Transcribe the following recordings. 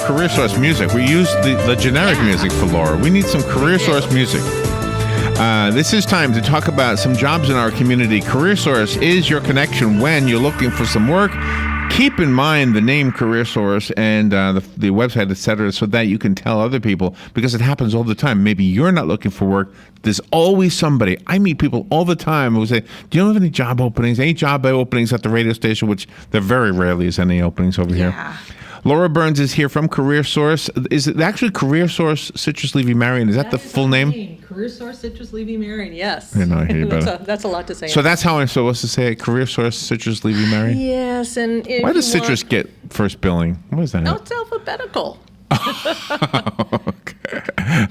CareerSource music. We use the generic music for Laura. We need some CareerSource music. This is time to talk about some jobs in our community. CareerSource is your connection when you're looking for some work. Keep in mind the name CareerSource and the website, etc., so that you can tell other people, because it happens all the time. Maybe you're not looking for work. There's always somebody. I meet people all the time who say, do you have any job openings? Any job openings at the radio station, which there very rarely is any openings over here. Laura Byrnes is here from CareerSource. Is it actually CareerSource Citrus Levy Marion? Is that the full name? CareerSource Citrus Levy Marion, yes. I know, I hear you better. That's a lot to say. So that's how I'm supposed to say it, CareerSource Citrus Levy Marion? Yes, and why does Citrus get first billing? What is that? No, it's alphabetical.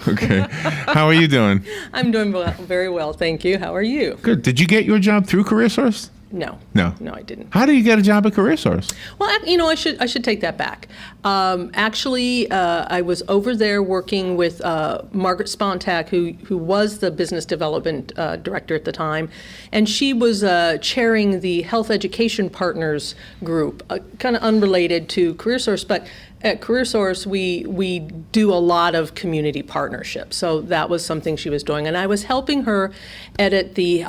Okay. How are you doing? I'm doing very well, thank you. How are you? Good. Did you get your job through CareerSource? No, I didn't. How do you get a job at CareerSource? Well, I should take that back. Actually, I was over there working with Margaret Spontak, who was the business development director at the time, and she was chairing the Health Education Partners group, kind of unrelated to CareerSource, but at CareerSource, we do a lot of community partnerships. So that was something she was doing, and I was helping her edit the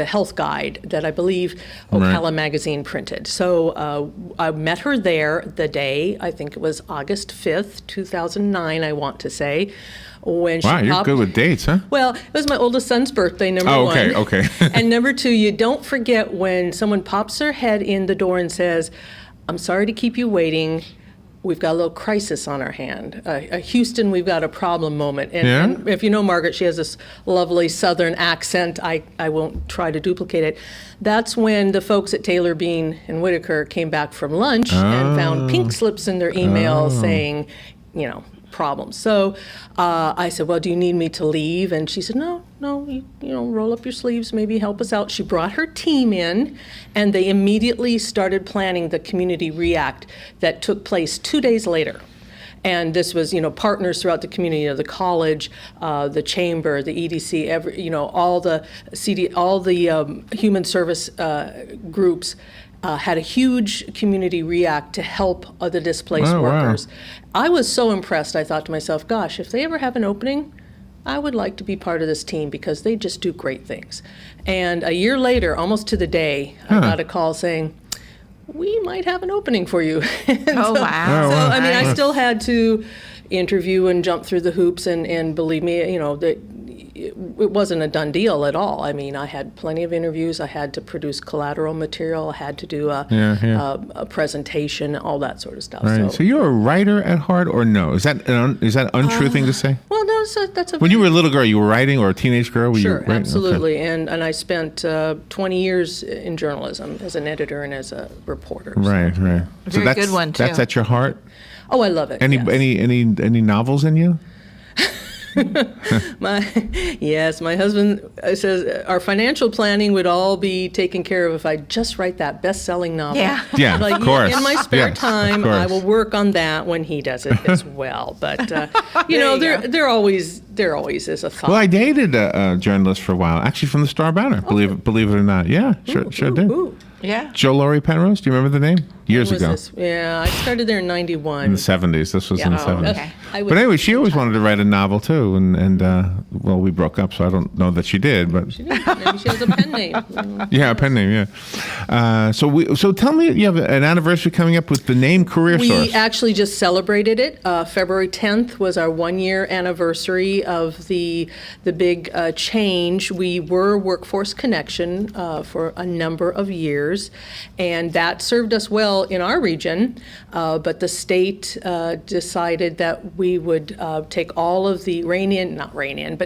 health guide that I believe Ocala Magazine printed. So I met her there the day, I think it was August 5th, 2009, I want to say. When you're good with dates, huh? Well, it was my oldest son's birthday, number one. Okay. And number two, you don't forget when someone pops their head in the door and says, I'm sorry to keep you waiting. We've got a little crisis on our hand. Houston, we've got a problem moment. And if you know Margaret, she has this lovely Southern accent. I won't try to duplicate it. That's when the folks at Taylor, Bean, and Whitaker came back from lunch and found pink slips in their email saying, problems. So I said, well, do you need me to leave? And she said, no, you roll up your sleeves, maybe help us out. She brought her team in, and they immediately started planning the community react that took place 2 days later. And this was, partners throughout the community, the college, the chamber, the EDC, all the human service groups. Had a huge community react to help the displaced workers. Wow. I was so impressed, I thought to myself, gosh, if they ever have an opening, I would like to be part of this team because they just do great things. And a year later, almost to the day, I got a call saying, we might have an opening for you. Wow. So, I still had to interview and jump through the hoops, and believe me, it wasn't a done deal at all. I had plenty of interviews. I had to produce collateral material. I had to do a presentation, all that sort of stuff. Right. So you're a writer at heart, or no? Is that an untrue thing to say? Well, no, that's a... When you were a little girl, you were writing, or a teenage girl? Sure, absolutely. Okay. And I spent 20 years in journalism as an editor and as a reporter. Right. So that's a good one, too. That's at your heart? Oh, I love it. Any novels in you? My husband says our financial planning would all be taken care of if I just write that best-selling novel. Yeah, of course. In my spare time, I will work on that when he does it as well. But there always is a thought. Well, I dated a journalist for a while, actually from the Star Banner. Believe it or not. Yeah, sure did. Ooh. Yeah. Joe Laurie Penrose, do you remember the name? Years ago. Yeah, I started there in 91. In the 70s. This was in the 70s. Okay. But anyway, she always wanted to write a novel too, and we broke up, so I don't know that she did. But she did. Maybe she has a pen name. A pen name. Yeah. So tell me, you have an anniversary coming up with the name CareerSource. We actually just celebrated it. February 10th was our 1-year anniversary of the big change. We were Workforce Connection for a number of years, and that served us well in our region. But the state decided that we would take all of the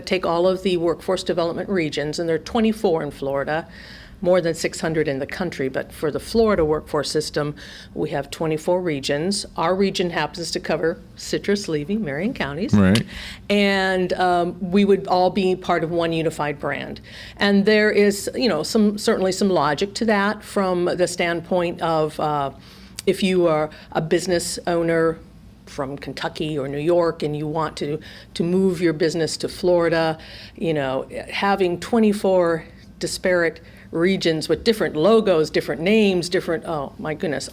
take all of the workforce development regions, and there are 24 in Florida, more than 600 in the country, but for the Florida workforce system, we have 24 regions. Our region happens to cover Citrus, Levy, Marion counties. Right. And we would all be part of one unified brand. And there is, certainly some logic to that from the standpoint of if you are a business owner from Kentucky or New York and you want to move your business to Florida, having 24 disparate regions with different logos, different names, different, oh my goodness,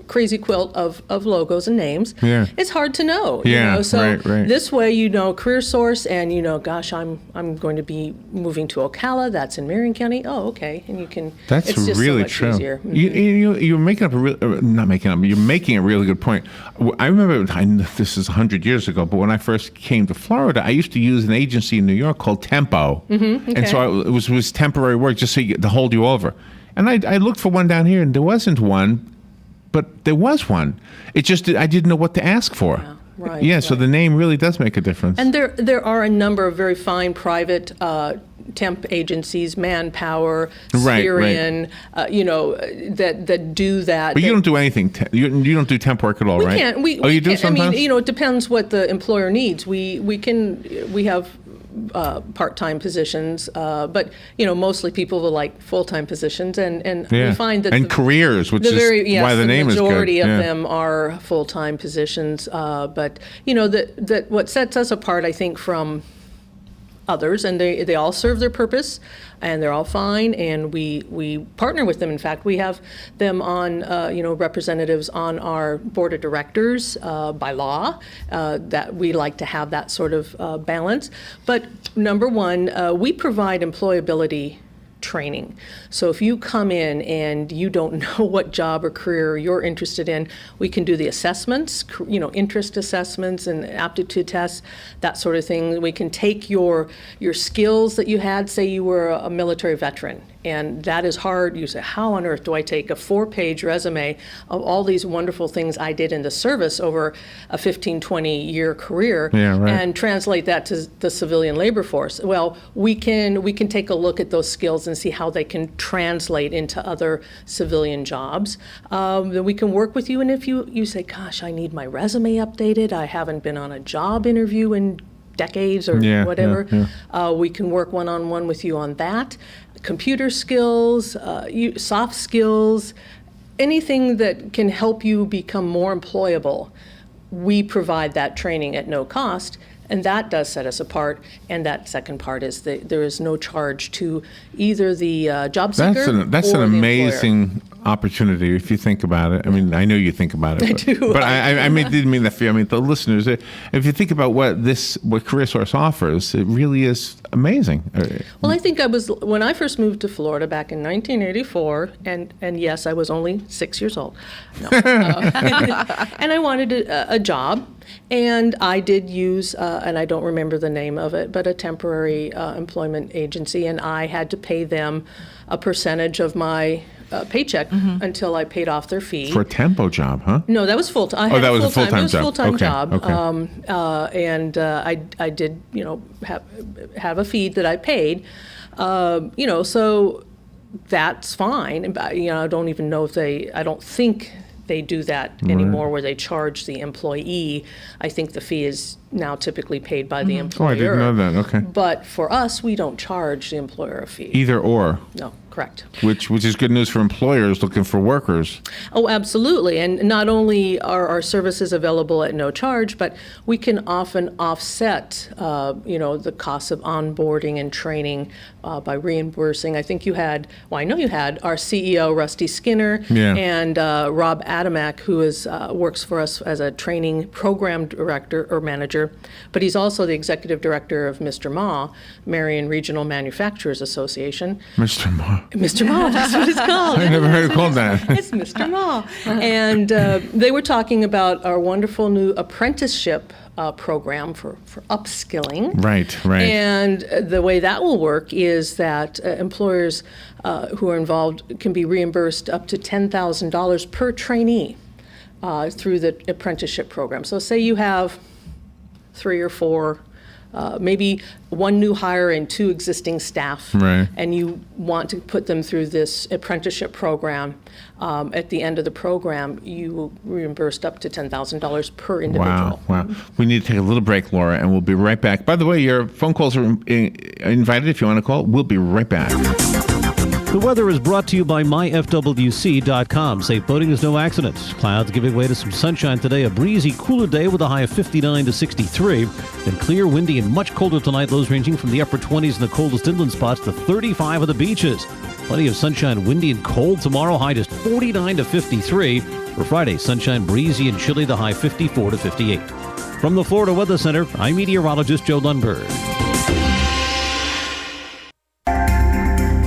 crazy quilt of logos and names. Yeah. It's hard to know. So right. This way, CareerSource, and gosh, I'm going to be moving to Ocala. That's in Marion County. Oh, okay, and you can. That's it's just really so much true. Easier. You're making up you're making a really good point. I remember, this is 100 years ago, but when I first came to Florida, I used to use an agency in New York called Tempo, and so it was temporary work just to hold you over. And I looked for one down here, and there wasn't one, but there was one. It just I didn't know what to ask for. Yeah. Right. Yeah, so the name really does make a difference. And there are a number of very fine private temp agencies, Manpower, Spherein, that do that. But you don't do anything. You don't do temp work at all, right? We can't. You do sometimes? It depends what the employer needs. We have part-time positions, but mostly people will like full-time positions, and we find that careers, which is why the name is good. The majority of them are full-time positions, but that what sets us apart, I think, from others, and they all serve their purpose, and they're all fine, and we partner with them. In fact, we have them on, representatives on our board of directors by law, that we like to have that sort of balance. But number one, we provide employability training. So if you come in and you don't know what job or career you're interested in, we can do the assessments, interest assessments and aptitude tests, that sort of thing. We can take your skills that you had, say you were a military veteran, and that is hard. You say, how on earth do I take a 4-page resume of all these wonderful things I did in the service over a 15, 20-year career and translate that to the civilian labor force? Well, we can take a look at those skills and see how they can translate into other civilian jobs. Then we can work with you, and if you say, gosh, I need my resume updated, I haven't been on a job interview in decades or whatever, we can work one-on-one with you on that. Computer skills, soft skills, anything that can help you become more employable, we provide that training at no cost. And that does set us apart. And that second part is that there is no charge to either the job seeker That's or an the amazing employer. Opportunity if you think about it. I mean, I know you think about it. I do. But I didn't mean that for you. I mean, the listeners, if you think about what CareerSource offers, it really is amazing. Well, I think when I first moved to Florida back in 1984, and yes, I was only 6 years old. No. And I wanted a job. And I did use, and I don't remember the name of it, but a temporary employment agency, and I had to pay them a percentage of my paycheck until I paid off their fee. For a tempo job, huh? No, that was full-time. That was a full-time job. It was a full-time job. Okay. And I did, have a fee that I paid. So that's fine. I don't even know I don't think they do that anymore where they charge the employee. I think the fee is now typically paid by the employer. Oh, I didn't know that. Okay. But for us, we don't charge the employer a fee. Either or. No, correct. Which is good news for employers looking for workers. Oh, absolutely. And not only are our services available at no charge, but we can often offset, the costs of onboarding and training by reimbursing. I think I know you had our CEO, Rusty Skinner, and Rob Adamak, who works for us as a training program director or manager, but he's also the executive director of Mr. Ma, Marion Regional Manufacturers Association. Mr. Ma. Mr. Ma, that's what it's called. I never heard it called that. It's Mr. Ma. And they were talking about our wonderful new apprenticeship program for upskilling. Right. And the way that will work is that employers who are involved can be reimbursed up to $10,000 per trainee through the apprenticeship program. So say you have 3 or 4, maybe one new hire and 2 existing staff, and you want to put them through this apprenticeship program. At the end of the program, you will reimbursed up to $10,000 per individual. Wow. We need to take a little break, Laura, and we'll be right back. By the way, your phone calls are invited if you want to call. We'll be right back. The weather is brought to you by myfwc.com. Safe boating is no accident. Clouds giving way to some sunshine today. A breezy, cooler day with a high of 59 to 63. Then clear, windy, and much colder tonight. Lows ranging from the upper 20s in the coldest inland spots to 35 on the beaches. Plenty of sunshine, windy, and cold tomorrow. High just 49 to 53. For Friday, sunshine, breezy, and chilly. The high 54 to 58. From the Florida Weather Center, I'm meteorologist Joe Lundberg.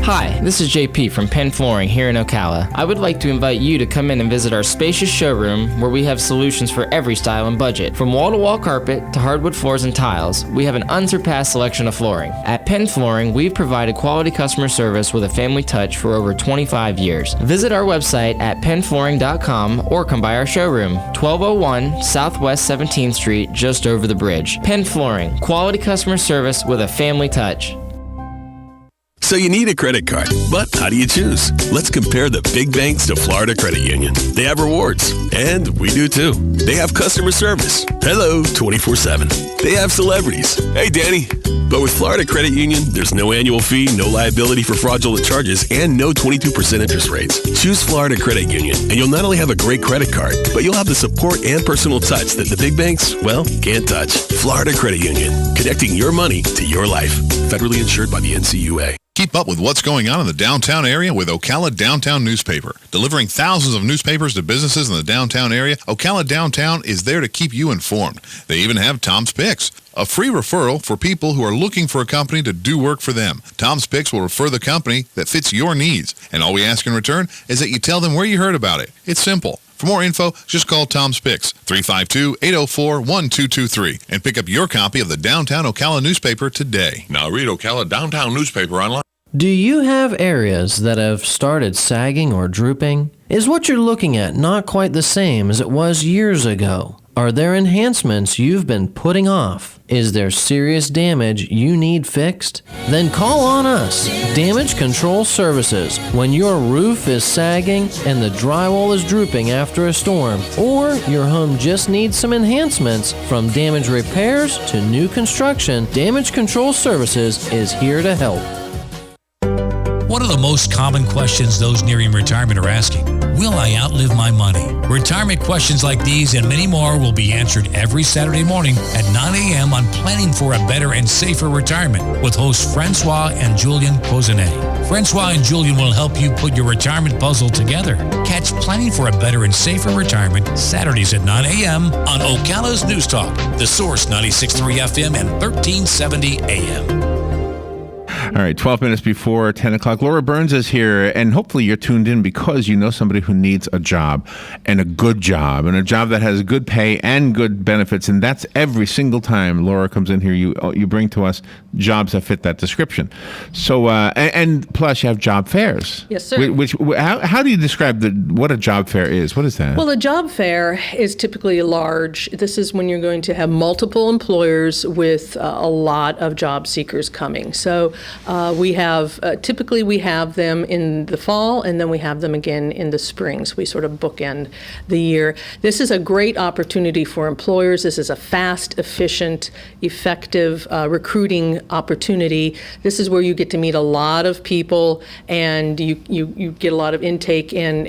Hi, this is JP from Penn Flooring here in Ocala. I would like to invite you to come in and visit our spacious showroom where we have solutions for every style and budget. From wall-to-wall carpet to hardwood floors and tiles, we have an unsurpassed selection of flooring. At Penn Flooring, we've provided quality customer service with a family touch for over 25 years. Visit our website at pennflooring.com or come by our showroom, 1201 Southwest 17th Street, just over the bridge. Penn Flooring, quality customer service with a family touch. So you need a credit card, but how do you choose? Let's compare the big banks to Florida Credit Union. They have rewards, and we do too. They have customer service. Hello, 24/7. They have celebrities. Hey, Danny. But with Florida Credit Union, there's no annual fee, no liability for fraudulent charges, and no 22% interest rates. Choose Florida Credit Union, and you'll not only have a great credit card, but you'll have the support and personal touch that the big banks, well, can't touch. Florida Credit Union, connecting your money to your life. Federally insured by the NCUA. Keep up with what's going on in the downtown area with Ocala Downtown Newspaper. Delivering thousands of newspapers to businesses in the downtown area, Ocala Downtown is there to keep you informed. They even have Tom's Picks, a free referral for people who are looking for a company to do work for them. Tom's Picks will refer the company that fits your needs, and all we ask in return is that you tell them where you heard about it. It's simple. For more info, just call Tom's Picks, 352-804-1223, and pick up your copy of the Downtown Ocala newspaper today. Now read Ocala Downtown newspaper online. Do you have areas that have started sagging or drooping? Is what you're looking at not quite the same as it was years ago? Are there enhancements you've been putting off? Is there serious damage you need fixed? Then call on us, Damage Control Services, when your roof is sagging and the drywall is drooping after a storm, or your home just needs some enhancements. From damage repairs to new construction, Damage Control Services is here to help. One of the most common questions those nearing retirement are asking: will I outlive my money? Retirement questions like these and many more will be answered every Saturday morning at 9 a.m. on Planning for a Better and Safer Retirement with hosts Francois and Julian Pozenet. Francois and Julian will help you put your retirement puzzle together. Catch Planning for a Better and Safer Retirement Saturdays at 9 a.m. on Ocala's News Talk, The Source 96.3 FM and 1370 AM. All right, 12 minutes before 10 o'clock. Laura Byrnes is here, and hopefully you're tuned in because you know somebody who needs a job, and a good job, and a job that has good pay and good benefits, and that's every single time Laura comes in here, you bring to us jobs that fit that description. So, and plus you have job fairs. Yes, sir. How do you describe what a job fair is? What is that? Well, a job fair is typically large. This is when you're going to have multiple employers with a lot of job seekers coming. So typically we have them in the fall, and then we have them again in the spring. So we sort of bookend the year. This is a great opportunity for employers. This is a fast, efficient, effective recruiting opportunity. This is where you get to meet a lot of people, and you get a lot of intake, and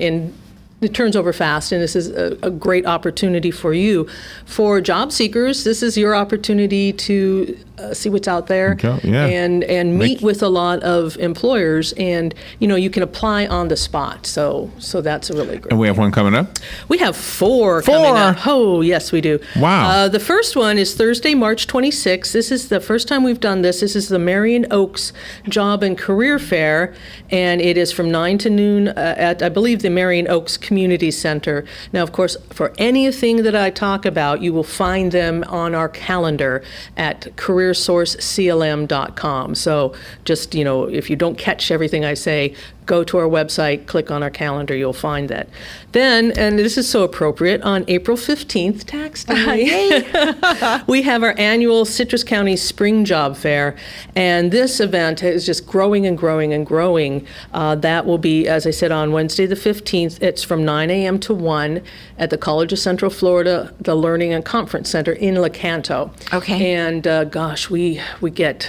it turns over fast, and this is a great opportunity for you. For job seekers, this is your opportunity to see what's out there, and meet with a lot of employers, and you can apply on the spot. So that's a really great. And we have one coming up. We have four coming up. Oh, yes, we do. Wow. The first one is Thursday, March 26th. This is the first time we've done this. This is the Marion Oaks Job and Career Fair, and it is from 9 to noon at, I believe, the Marion Oaks Community Center. Now, of course, for anything that I talk about, you will find them on our calendar at CareerSourceCLM.com. So just, if you don't catch everything I say, go to our website, click on our calendar, you'll find that. Then, and this is so appropriate, on April 15th, tax day, we have our annual Citrus County Spring Job Fair, and this event is just growing and growing and growing. That will be, as I said, on Wednesday the 15th. It's from 9 a.m. to 1 at the College of Central Florida, the Learning and Conference Center in Lecanto. Okay. And gosh, we get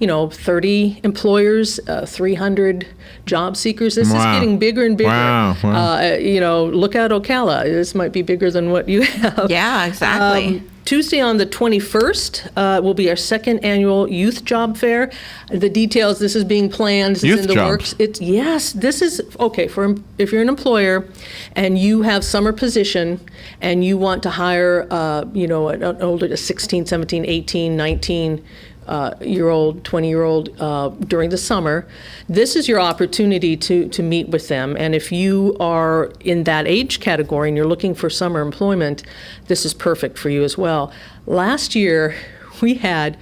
30 employers, 300 job seekers. This Wow. is getting bigger and bigger. Wow, wow. Look out Ocala. This might be bigger than what you have. Yeah, exactly. Tuesday on the 21st will be our second annual youth job fair. The details, this is being planned, this Youth is in the jobs. works. This is, okay, if you're an employer and you have summer position and you want to hire, an older, 16, 17, 18, 19, year-old, 20-year-old during the summer, this is your opportunity to meet with them. And if you are in that age category and you're looking for summer employment, this is perfect for you as well. Last year, we had,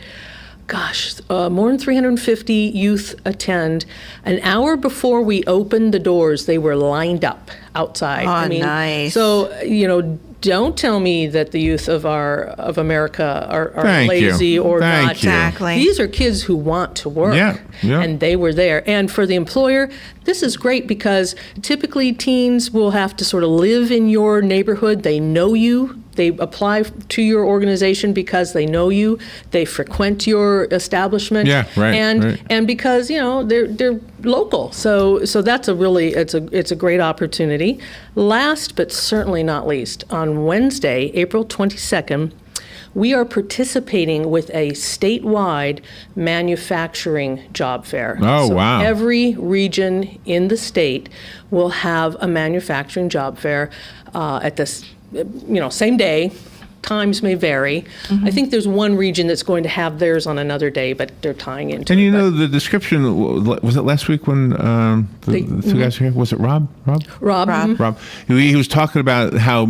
more than 350 youth attend. An hour before we opened the doors, they were lined up outside. Oh, nice. So, don't tell me that the youth of America are Thank you. lazy or Thank not. you. Exactly. These are kids who want to work. Yeah, yeah. And they were there. And for the employer, this is great because typically teens will have to sort of live in your neighborhood. They know you. They apply to your organization because they know you. They frequent your establishment. Yeah, right, right. And because they're local. So that's it's a great opportunity. Last but certainly not least, on Wednesday, April 22nd, we are participating with a statewide manufacturing job fair. Oh, So wow. every region in the state will have a manufacturing job fair at this, same day. Times may vary. I think there's one region that's going to have theirs on another day, but they're tying into And it. But the description, was it last week when the two guys were here? Was it Rob? Rob, mhm. Rob. He was talking about how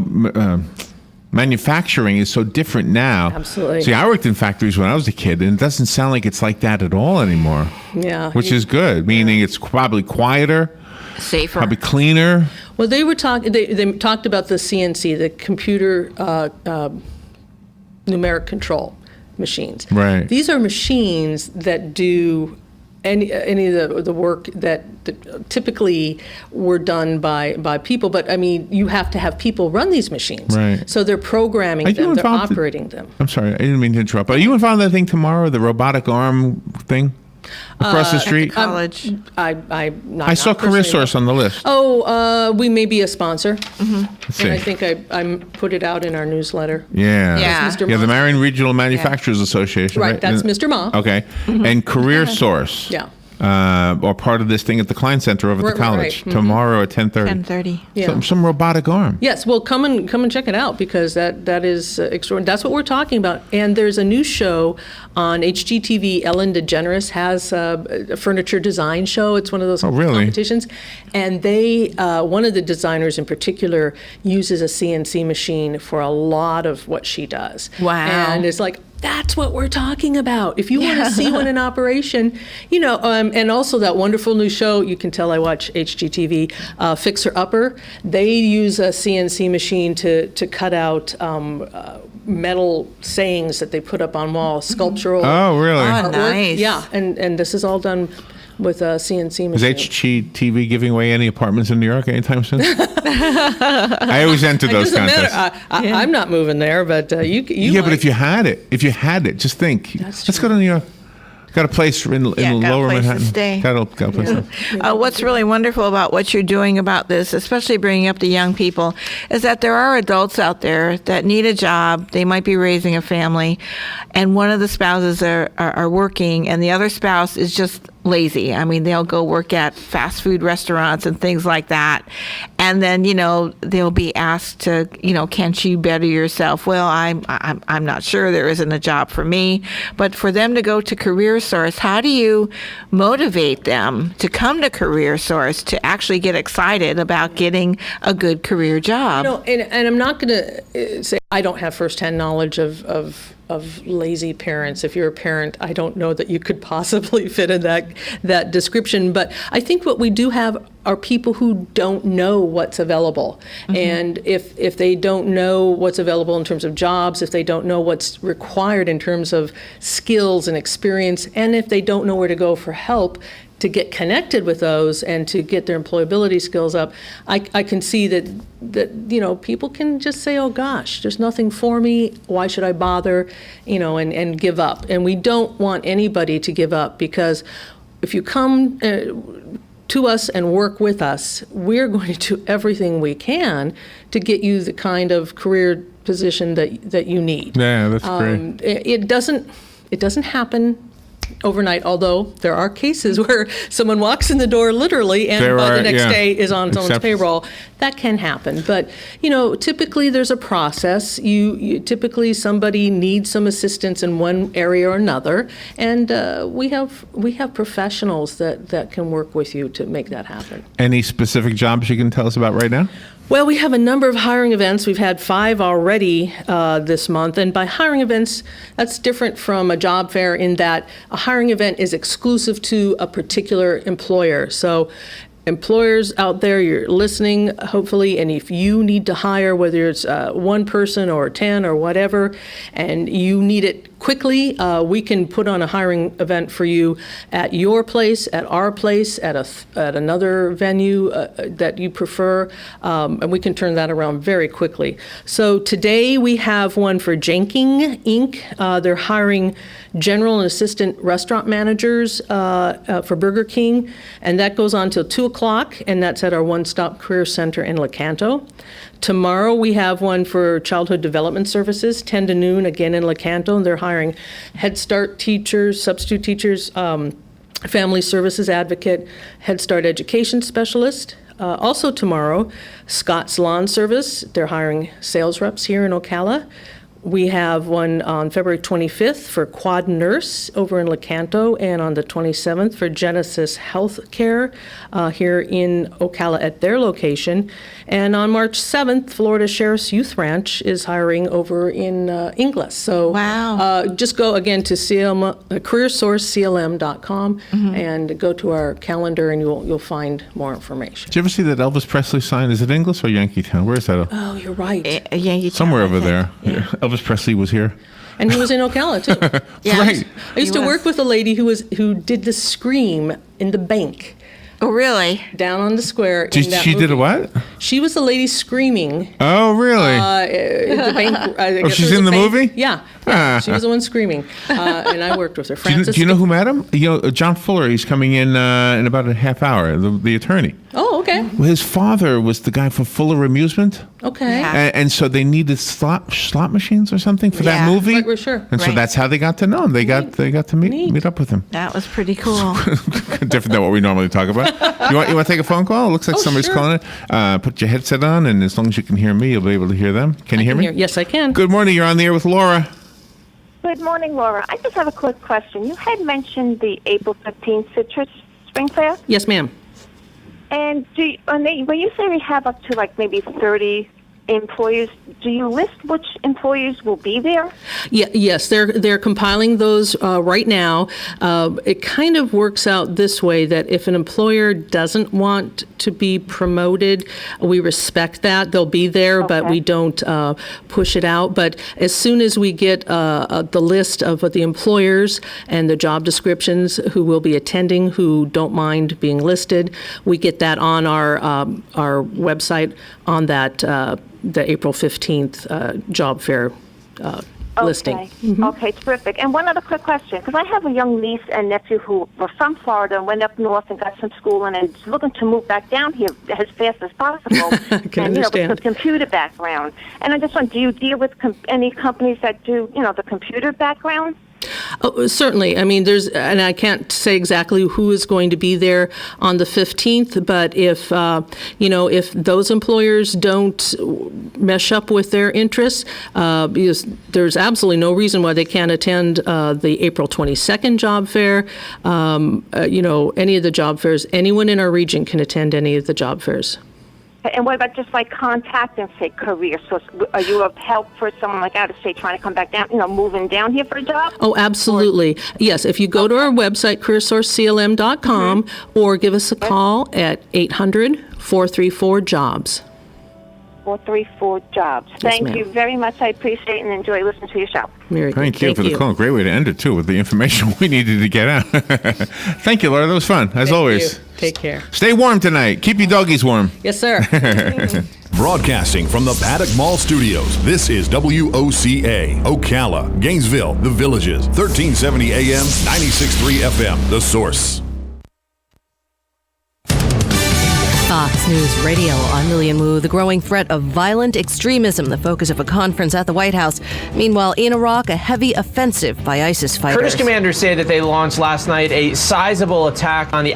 manufacturing is so different now. Absolutely. See, I worked in factories when I was a kid, and it doesn't sound like it's like that at all anymore. Yeah. Which is good, meaning it's probably quieter, Safer. probably cleaner. Well, they were talking. They talked about the CNC, the computer numeric control machines. Right. These are machines that do any of the work that typically were done by people. But I mean, you have to have people run these machines. Right. So they're programming Are you them. They're involved in- operating them. I'm sorry, I didn't mean to interrupt. Are you involved in that thing tomorrow, the robotic arm thing across the street? College. I'm not. I saw not personally CareerSource on the list. Oh, we may be a sponsor. Let's see. And I think I put it out in our newsletter. Yeah. Yeah. Mr. Yeah, the Ma. Marion Regional Manufacturers Association. Right, that's Mr. Ma. Okay. And CareerSource. Yeah. Or part of this thing at the Klein Center over at the Right, college right. tomorrow at 10:30. 10:30. Yeah. Some robotic arm. Yes, well, come and check it out because that is extraordinary. That's what we're talking about. And there's a new show on HGTV. Ellen DeGeneres has a furniture design show. It's one of those really? competitions. And they, one of the designers in particular, uses a CNC machine for a lot of what she does. Wow. And it's like, that's what we're talking about. If you want to see one in operation, and also that wonderful new show, you can tell I watch HGTV, Fixer Upper. They use a CNC machine to cut out metal sayings that they put up on walls, sculptural. Oh, really? Oh, artwork. nice. Yeah, and this is all done with a CNC Is machine. HGTV giving away any apartments in New York anytime soon? I always enter It those doesn't contests. matter. I'm not moving there, but you Yeah, but might. if you had it, just think. That's Let's go to New York. Got a place in got a Lower place to Manhattan. stay. Got a place to What's really wonderful about what you're doing about this, especially bringing up the young people, is that there are adults out there that need a job. They might be raising a family, and one of the spouses are working, and the other spouse is just lazy. I mean, they'll go work at fast food restaurants and things like that. And then, they'll be asked to, can't you better yourself? Well, I'm not sure. There isn't a job for me. But for them to go to CareerSource, how do you motivate them to come to CareerSource to actually get excited about getting a good career job? And I'm not going to say I don't have firsthand knowledge of lazy parents. If you're a parent, I don't know that you could possibly fit in that description. But I think what we do have are people who don't know what's available. And if they don't know what's available in terms of jobs, if they don't know what's required in terms of skills and experience, and if they don't know where to go for help, to get connected with those and to get their employability skills up, I can see that people can just say, oh gosh, there's nothing for me, why should I bother, and give up. And we don't want anybody to give up, because if you come to us and work with us, we're going to do everything we can to get you the kind of career position that you need. Yeah, that's great. It doesn't happen overnight, although there are cases where someone walks in the door literally and by the next day is on someone's payroll. That can happen. But, typically there's a process. Typically somebody needs some assistance in one area or another, and we have professionals that can work with you to make that happen. Any specific jobs you can tell us about right now? Well, we have a number of hiring events. We've had 5 already this month. And by hiring events, that's different from a job fair in that a hiring event is exclusive to a particular employer. So employers out there, you're listening, hopefully, and if you need to hire, whether it's one person or 10 or whatever, and you need it quickly, we can put on a hiring event for you at your place, at our place, at another venue that you prefer, and we can turn that around very quickly. So today we have one for Jenking Inc. They're hiring general and assistant restaurant managers for Burger King, and that goes on till 2 o'clock, and that's at our One-Stop Career Center in Lecanto. Tomorrow we have one for Childhood Development Services, 10 to noon, again in Lecanto, and they're hiring Head Start teachers, substitute teachers, family services advocate, Head Start education specialist. Also tomorrow, Scott's Lawn Service, they're hiring sales reps here in Ocala. We have one on February 25th for Quad Nurse over in Lecanto, and on the 27th for Genesis Healthcare here in Ocala at their location. And on March 7th, Florida Sheriff's Youth Ranch is hiring over in Inglis. So just go again to CareerSource.com and go to our calendar, and you'll find more information. Did you ever see that Elvis Presley sign? Is it Inglis or Yankeetown? Where is that? Oh, you're right. Yankeetown. Somewhere over there. Yeah. Elvis Presley was here. And he was in Ocala, too. Right. I used to work with a lady who did the scream in the bank. Oh, really? Down on the square. She did a what? She was the lady screaming. Oh, really? In the bank. She's in the movie? Yeah. She was the one screaming. And I worked with her. Do you know who met him? John Fuller. He's coming in about a half hour, the attorney. Oh, okay. Well, his father was the guy from Fuller Amusement. Okay. And so they needed slot machines or something for that movie. Right, we're sure. And so that's how they got to know him. They got to meet up with him. That was pretty cool. Different than what we normally talk about. You want to take a phone call? It looks like somebody's calling it. Put your headset on, and as long as you can hear me, you'll be able to hear them. Can you hear me? Yes, I can. Good morning. You're on the air with Laura. Good morning, Laura. I just have a quick question. You had mentioned the April 15th Citrus Spring Fair. Yes, ma'am. And when you say we have up to like maybe 30 employers, do you list which employers will be there? Yes, they're compiling those right now. It kind of works out this way, that if an employer doesn't want to be promoted, we respect that. They'll be there, but we don't push it out. But as soon as we get the list of the employers and the job descriptions who will be attending, who don't mind being listed, we get that on our website on that the April 15th job fair listing. Mm-hmm. Okay, terrific. And one other quick question, because I have a young niece and nephew who were from Florida and went up north and got some schooling and is looking to move back down here as fast as possible. I can understand. With a computer background. And I just want, do you deal with any companies that do, the computer background? Oh, certainly. I mean, and I can't say exactly who is going to be there on the 15th, but if those employers don't mesh up with their interests, because there's absolutely no reason why they can't attend the April 22nd job fair. Any of the job fairs, anyone in our region can attend any of the job fairs. And what about just like contact and say CareerSource? Are you of help for someone like out of state trying to come back down, moving down here for a job? Oh, absolutely. Yes, if you go to our website, CareerSourceCLM.com, or give us a call at 800-434-JOBS. 434-JOBS. Thank ma'am. you very much. I appreciate it and enjoy listening to your show. Very good. Thank you for the call. Great way to end it, too, with the information we needed to get out. Thank you, Laura. That was fun, as always. You. Take care. Stay warm tonight. Keep your doggies warm. Yes, sir. Broadcasting from the Paddock Mall Studios, this is WOCA, Ocala, Gainesville, The Villages, 1370 AM, 96.3 FM, The Source. Fox News Radio, I'm Lillian Wu. The growing threat of violent extremism, the focus of a conference at the White House. Meanwhile, in Iraq, a heavy offensive by ISIS fighters. Kurdish commanders say that they launched last night a sizable attack on the